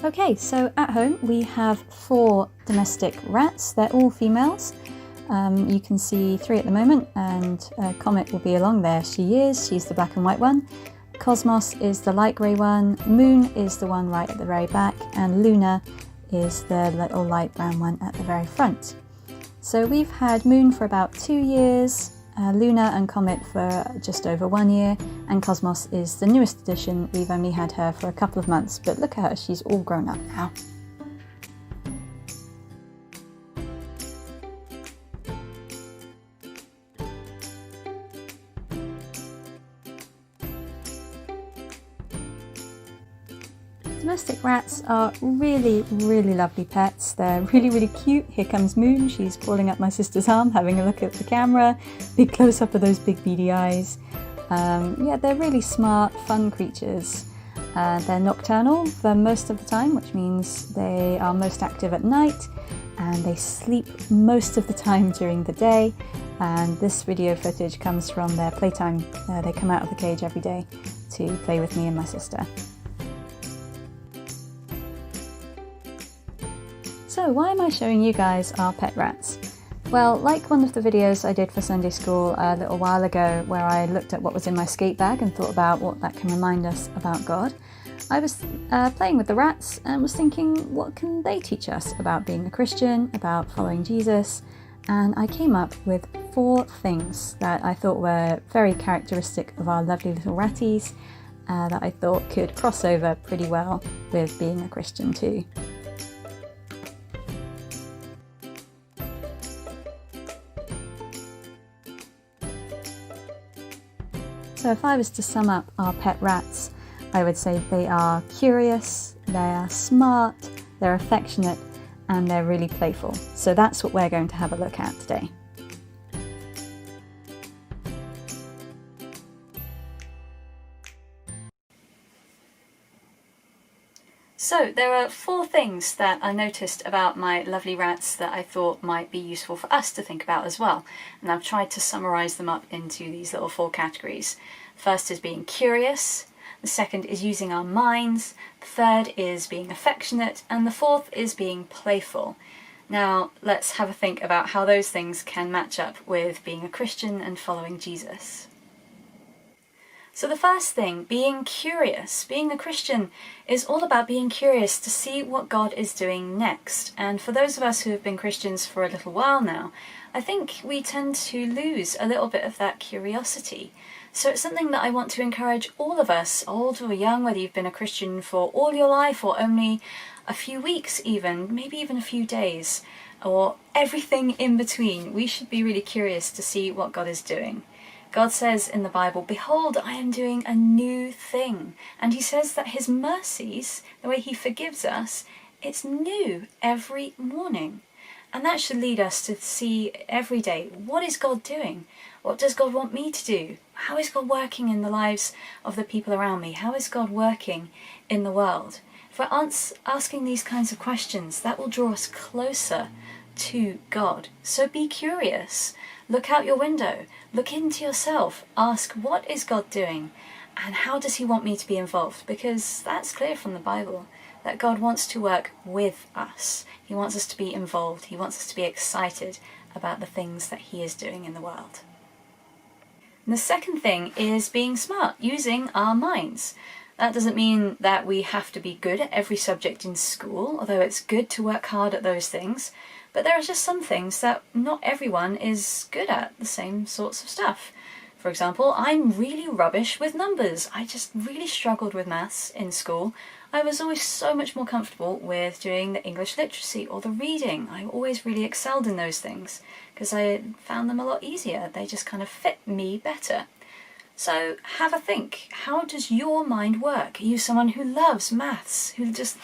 Okay, so at home we have 4 domestic rats. They're all females. You can see 3 at the moment, and Comet will be along there. She's the black and white one. Cosmos is the light grey one. Moon is the one right at the very back, and Luna is the little light brown one at the very front. So we've had Moon for about 2 years, Luna and Comet for just over 1 year, and Cosmos is the newest addition. We've only had her for a couple of months, but look at her, she's all grown up now. Domestic rats are really lovely pets. They're really cute. Here comes Moon. She's crawling up my sister's arm, having a look at the camera. Big close-up of those big beady eyes. Yeah, they're really smart, fun creatures. They're nocturnal for most of the time, which means they are most active at night, and they sleep most of the time during the day. And this video footage comes from their playtime. They come out of the cage every day to play with me and my sister. So why am I showing you guys our pet rats? Well, like one of the videos I did for Sunday school a little while ago, where I looked at what was in my skate bag and thought about what that can remind us about God, I was playing with the rats and was thinking, what can they teach us about being a Christian, about following Jesus? And I came up with 4 things that I thought were very characteristic of our lovely little ratties, that I thought could cross over pretty well with being a Christian too. So if I was to sum up our pet rats, I would say they are curious, they are smart, they're affectionate, and they're really playful. So that's what we're going to have a look at today. So there are 4 things that I noticed about my lovely rats that I thought might be useful for us to think about as well. And I've tried to summarise them up into these little 4 categories. First is being curious, the second is using our minds, the third is being affectionate, and the 4th is being playful. Now let's have a think about how those things can match up with being a Christian and following Jesus. So the first thing, being curious. Being a Christian is all about being curious to see what God is doing next. And for those of us who have been Christians for a little while now, I think we tend to lose a little bit of that curiosity. So it's something that I want to encourage all of us, old or young, whether you've been a Christian for all your life or only a few weeks even, maybe even a few days, or everything in between. We should be really curious to see what God is doing. God says in the Bible, "Behold, I am doing a new thing." And he says that his mercies, the way he forgives us, it's new every morning. And that should lead us to see every day, what is God doing? What does God want me to do? How is God working in the lives of the people around me? How is God working in the world? If we're asking these kinds of questions, that will draw us closer to God. So be curious. Look out your window. Look into yourself. Ask, what is God doing? And how does he want me to be involved? Because that's clear from the Bible, that God wants to work with us. He wants us to be involved. He wants us to be excited about the things that he is doing in the world. And the second thing is being smart, using our minds. That doesn't mean that we have to be good at every subject in school, although it's good to work hard at those things. But there are just some things that not everyone is good at, the same sorts of stuff. For example, I'm really rubbish with numbers. I just really struggled with maths in school. I was always so much more comfortable with doing the English literacy or the reading. I always really excelled in those things because I found them a lot easier. They just kind of fit me better. So have a think. How does your mind work? Are you someone who loves maths, who just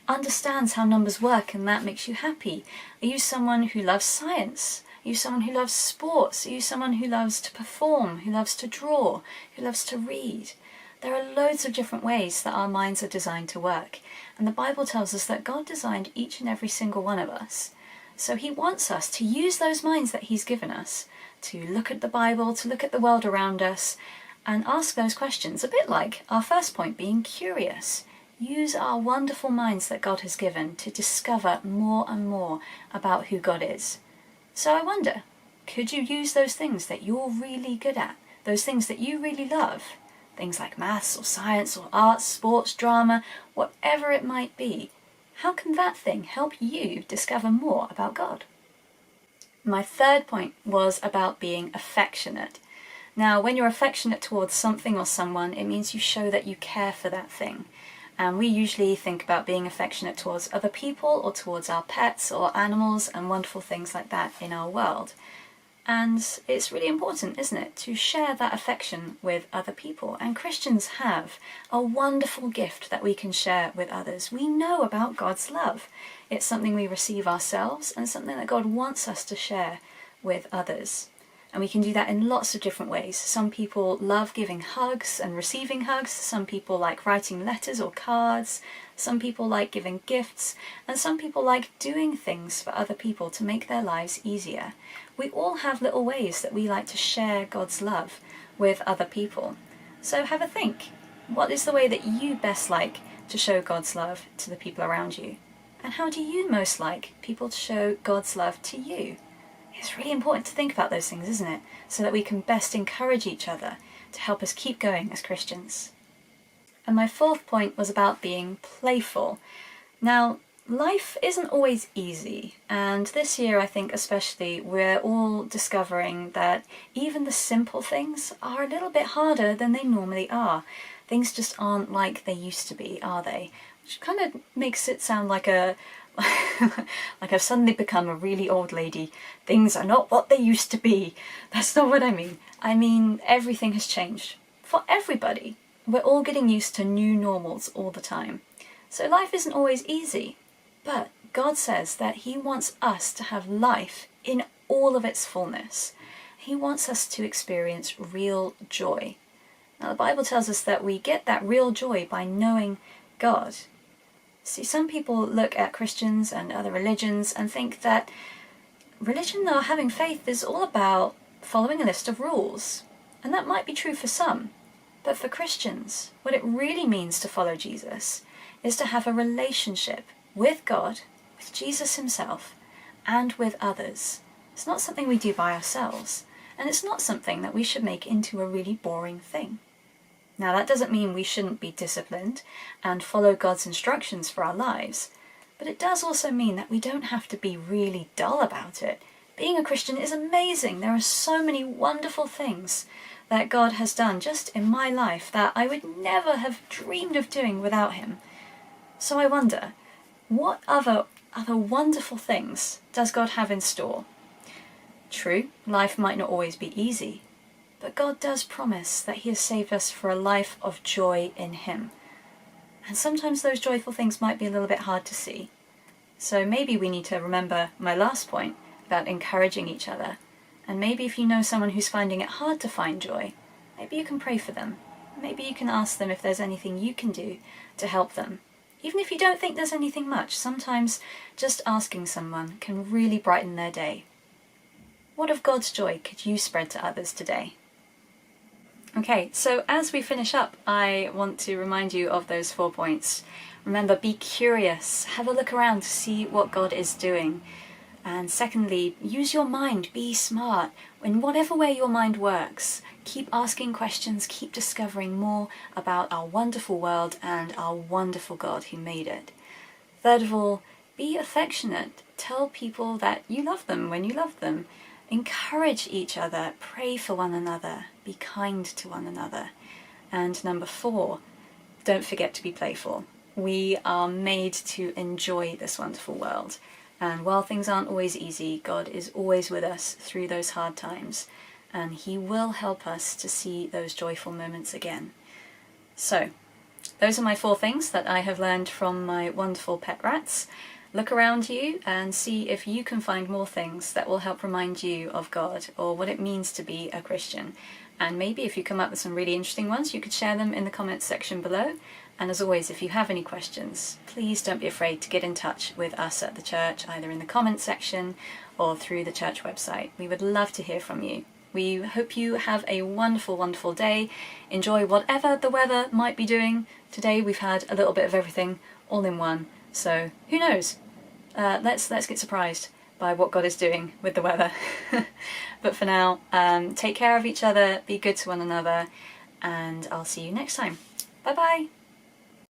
understands how numbers work and that makes you happy? Are you someone who loves science? Are you someone who loves sports? Are you someone who loves to perform, who loves to draw, who loves to read? There are loads of different ways that our minds are designed to work. And the Bible tells us that God designed each and every single one of us. So he wants us to use those minds that he's given us, to look at the Bible, to look at the world around us, and ask those questions, a bit like our first point, being curious. use our wonderful minds that God has given to discover more and more about who God is. So I wonder, could you use those things that you're really good at, those things that you really love, things like maths or science or arts, sports, drama, whatever it might be, how can that thing help you discover more about God? My third point was about being affectionate. Now, when you're affectionate towards something or someone, it means you show that you care for that thing. And we usually think about being affectionate towards other people or towards our pets or animals and wonderful things like that in our world. And it's really important, isn't it, to share that affection with other people. And Christians have a wonderful gift that we can share with others. We know about God's love. It's something we receive ourselves and something that God wants us to share with others. And we can do that in lots of different ways. Some people love giving hugs and receiving hugs. Some people like writing letters or cards. Some people like giving gifts. And some people like doing things for other people to make their lives easier. We all have little ways that we like to share God's love with other people. So have a think. What is the way that you best like to show God's love to the people around you? And how do you most like people to show God's love to you? It's really important to think about those things, isn't it? So that we can best encourage each other to help us keep going as Christians. And my fourth point was about being playful. Now, life isn't always easy, and this year I think especially we're all discovering that even the simple things are a little bit harder than they normally are. Things just aren't like they used to be, are they? Which kind of makes it sound like like I've suddenly become a really old lady. Things are not what they used to be. That's not what I mean. I mean, everything has changed. For everybody. We're all getting used to new normals all the time. So life isn't always easy. But God says that He wants us to have life in all of its fullness. He wants us to experience real joy. Now the Bible tells us that we get that real joy by knowing God. See, some people look at Christians and other religions and think that religion or having faith is all about following a list of rules. And that might be true for some. But for Christians, what it really means to follow Jesus is to have a relationship with God, with Jesus Himself, and with others. It's not something we do by ourselves, and it's not something that we should make into a really boring thing. Now, that doesn't mean we shouldn't be disciplined and follow God's instructions for our lives, but it does also mean that we don't have to be really dull about it. Being a Christian is amazing. There are so many wonderful things that God has done just in my life that I would never have dreamed of doing without Him. So I wonder, what other wonderful things does God have in store? True, life might not always be easy, but God does promise that He has saved us for a life of joy in Him. And sometimes those joyful things might be a little bit hard to see. So maybe we need to remember my last point about encouraging each other. And maybe if you know someone who's finding it hard to find joy, maybe you can pray for them. Maybe you can ask them if there's anything you can do to help them. Even if you don't think there's anything much, sometimes just asking someone can really brighten their day. What of God's joy could you spread to others today? Okay, so as we finish up, I want to remind you of those 4 points. Remember, be curious, have a look around to see what God is doing. And secondly, use your mind, be smart. In whatever way your mind works, keep asking questions, keep discovering more about our wonderful world and our wonderful God who made it. Third of all, be affectionate. Tell people that you love them when you love them. Encourage each other, pray for one another, be kind to one another. And number 4, don't forget to be playful. We are made to enjoy this wonderful world. And while things aren't always easy, God is always with us through those hard times. And He will help us to see those joyful moments again. So, those are my 4 things that I have learned from my wonderful pet rats. Look around you and see if you can find more things that will help remind you of God or what it means to be a Christian. And maybe if you come up with some really interesting ones, you could share them in the comments section below. And as always, if you have any questions, please don't be afraid to get in touch with us at the church, either in the comments section or through the church website. We would love to hear from you. We hope you have a wonderful, wonderful day. Enjoy whatever the weather might be doing. Today we've had a little bit of everything all in one, so who knows? Let's get surprised by what God is doing with the weather. But for now, take care of each other, be good to one another, and I'll see you next time. Bye bye!